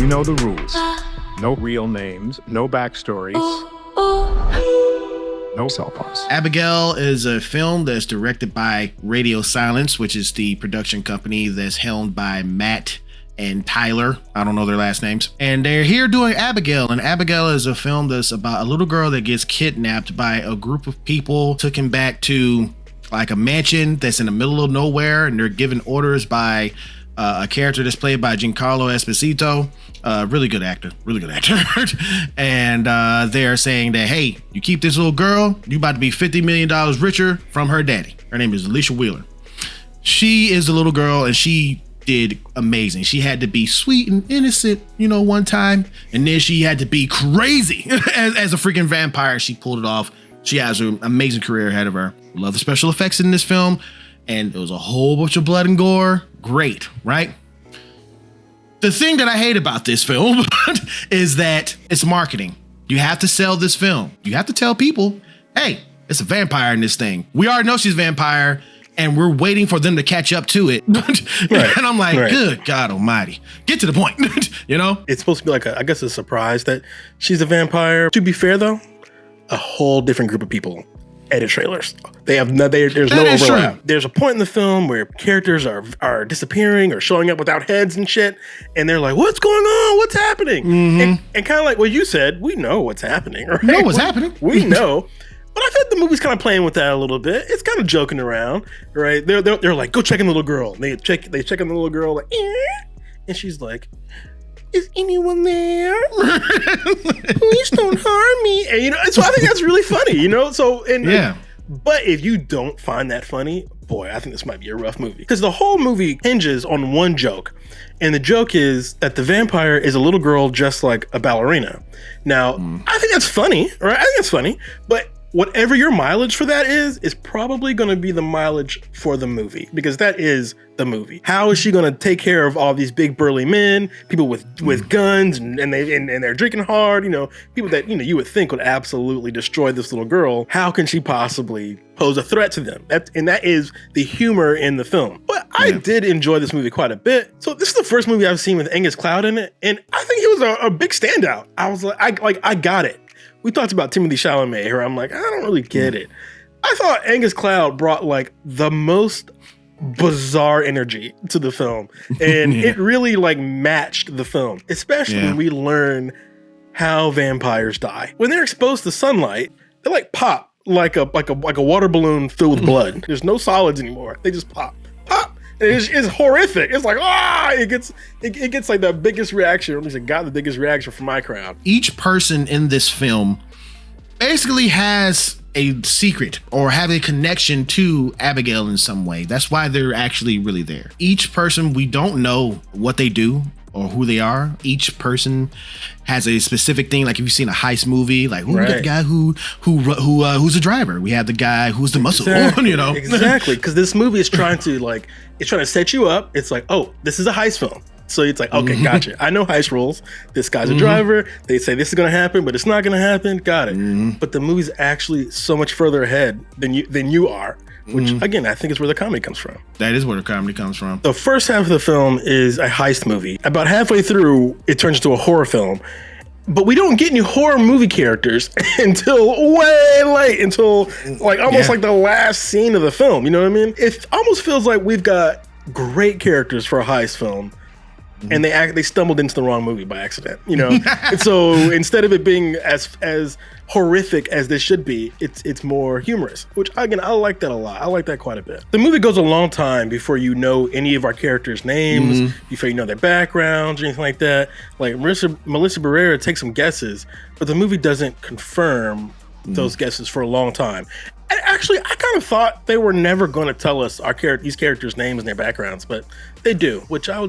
You know the rules. No real names, no backstories, no cell phones. Abigail is a film that's directed by Radio Silence, which is the production company that's helmed by Matt and Tyler. I don't know their last names. And they're here doing Abigail. And Abigail is a film that's about a little girl that gets kidnapped by a group of people, taken back to like a mansion that's in the middle of nowhere. And they're given orders by a character that's played by Giancarlo Esposito. Really good actor. And they're saying that, hey, you keep this little girl, you about to be $50 million richer from her daddy. Her name is Alicia Wheeler. She is the little girl and she did amazing. She had to be sweet and innocent, one time. And then she had to be crazy as a freaking vampire. She pulled it off. She has an amazing career ahead of her. Love the special effects in this film. And there was a whole bunch of blood and gore. Great, right? The thing that I hate about this film is that it's marketing. You have to sell this film. You have to tell people, hey, it's a vampire in this thing. We already know she's a vampire and we're waiting for them to catch up to it. Right. And I'm like, good God almighty, get to the point, It's supposed to be like, I guess, a surprise that she's a vampire. To be fair though, a whole different group of people edit trailers. There's no overlap. There's a point in the film where characters are disappearing or showing up without heads and shit, and they're like, "What's going on? What's happening?" Mm-hmm. And kind of like what you said, we know what's happening. Right? Know what's happening. We know. But I think the movie's kind of playing with that a little bit. It's kind of joking around, right? They're like, "Go check in the little girl." And they check in the little girl, like, and she's like, "Is anyone there? Please don't harm me." And so I think that's really funny, So yeah. But if you don't find that funny, boy, I think this might be a rough movie. Because the whole movie hinges on one joke. And the joke is that the vampire is a little girl just like a ballerina. Now, I think that's funny, right? I think that's funny. But whatever your mileage for that is probably going to be the mileage for the movie, because that is the movie. How is she going to take care of all these big burly men, people with guns, and they're drinking hard, people that you would think would absolutely destroy this little girl? How can she possibly pose a threat to them? That is the humor in the film. But I did enjoy this movie quite a bit. So this is the first movie I've seen with Angus Cloud in it, and I think he was a big standout. I was like, I got it. We talked about Timothée Chalamet here. I'm like, I don't really get it. I thought Angus Cloud brought like the most bizarre energy to the film. And it really like matched the film, especially when we learn how vampires die. When they're exposed to sunlight, they like pop like a water balloon filled with blood. There's no solids anymore. They just pop. It's horrific. It's like, it gets like the biggest reaction, or at least it got the biggest reaction from my crowd. Each person in this film basically has a secret or have a connection to Abigail in some way. That's why they're actually really there. Each person, we don't know what they do or who they are. Each person has a specific thing. Like if you've seen a heist movie, like we got the guy who's a driver. We have the guy who's the muscle. Exactly, because this movie is trying to set you up. It's like, oh, this is a heist film. So it's like, okay, gotcha. I know heist rules. This guy's a driver. They say this is going to happen, but it's not going to happen. Got it. But the movie's actually so much further ahead than you are. Which, again, I think is where the comedy comes from. That is where the comedy comes from. The first half of the film is a heist movie. About halfway through, it turns into a horror film. But we don't get any horror movie characters until way late, until like almost like the last scene of the film. You know what I mean? It almost feels like we've got great characters for a heist film, and they stumbled into the wrong movie by accident, And so instead of it being as horrific as this should be, it's more humorous, which again, I like that a lot. I like that quite a bit. The movie goes a long time before you know any of our characters' names, before you know their backgrounds or anything like that. Like Melissa Barrera takes some guesses, but the movie doesn't confirm those guesses for a long time. And actually, I kind of thought they were never going to tell us these characters' names and their backgrounds, but they do, which I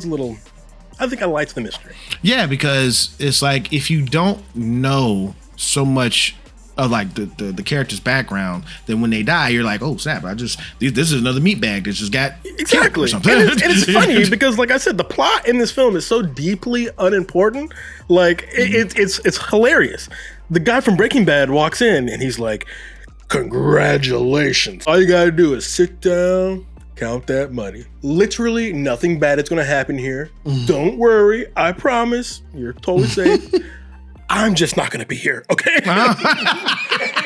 think I liked the mystery. Yeah, because it's like if you don't know so much of like the character's background, then when they die, you're like, oh snap! This is another meat bag that just got exactly. Or something. And it's funny because, like I said, the plot in this film is so deeply unimportant. Like it's hilarious. The guy from Breaking Bad walks in and he's like, "Congratulations! All you gotta do is sit down, count that money. Literally nothing bad is going to happen here. Don't worry. I promise. You're totally safe. I'm just not going to be here. Okay.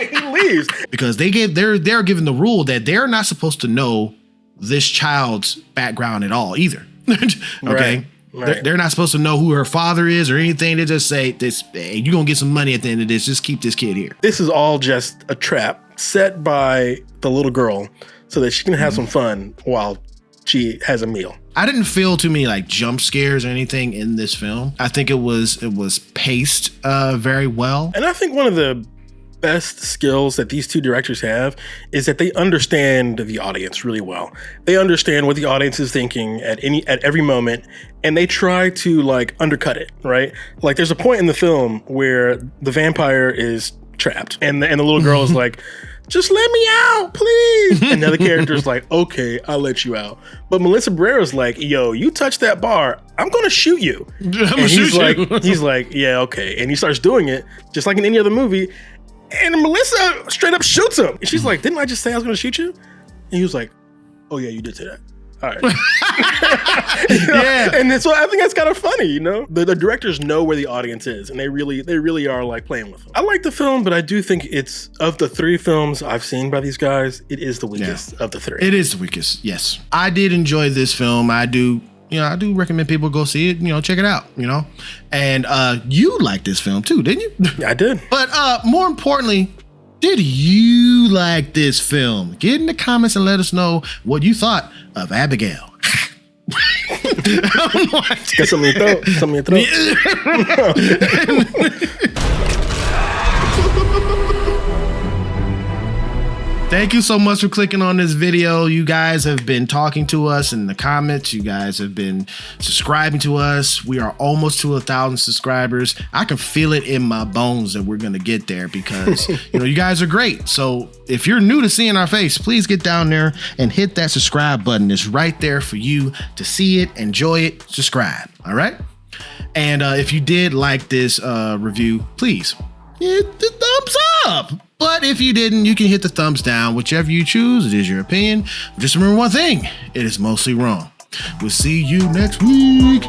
He leaves because they're given the rule that they're not supposed to know this child's background at all either. Okay. Right. They're not supposed to know who her father is or anything. They just say this, hey, you're going to get some money at the end of this. Just keep this kid here. This is all just a trap set by the little girl so that she can have some fun while she has a meal. I didn't feel too many like jump scares or anything in this film. I think it was paced very well. And I think one of the best skills that these two directors have is that they understand the audience really well. They understand what the audience is thinking at every moment, and they try to like undercut it, right? Like there's a point in the film where the vampire is trapped and the little girl is like, just let me out, please. And the other character's like, okay, I'll let you out. But Melissa Barrera's like, yo, you touch that bar, I'm gonna shoot you. He's like, yeah, okay. And he starts doing it just like in any other movie. And Melissa straight up shoots him. And she's like, didn't I just say I was going to shoot you? And he was like, oh, yeah, you did say that. All right. Yeah. And so I think that's kind of funny, you know? The directors know where the audience is, and they really are like playing with them. I like the film, but I do think it's, of the three films I've seen by these guys, it is the weakest of the three. It is the weakest, yes. I did enjoy this film. I do recommend people go see it, check it out, And you liked this film too, didn't you? I did. But more importantly, did you like this film? Get in the comments and let us know what you thought of Abigail. Got something in your throat. Thank you so much for clicking on this video. You guys have been talking to us in the comments. You guys have been subscribing to us. We are almost to 1,000 subscribers. I can feel it in my bones that we're going to get there because, you guys are great. So if you're new to seeing our face, please get down there and hit that subscribe button. It's right there for you to see it, enjoy it, subscribe. All right. And if you did like this review, please hit the thumbs up. But if you didn't, you can hit the thumbs down. Whichever you choose, it is your opinion. Just remember one thing, it is mostly wrong. We'll see you next week.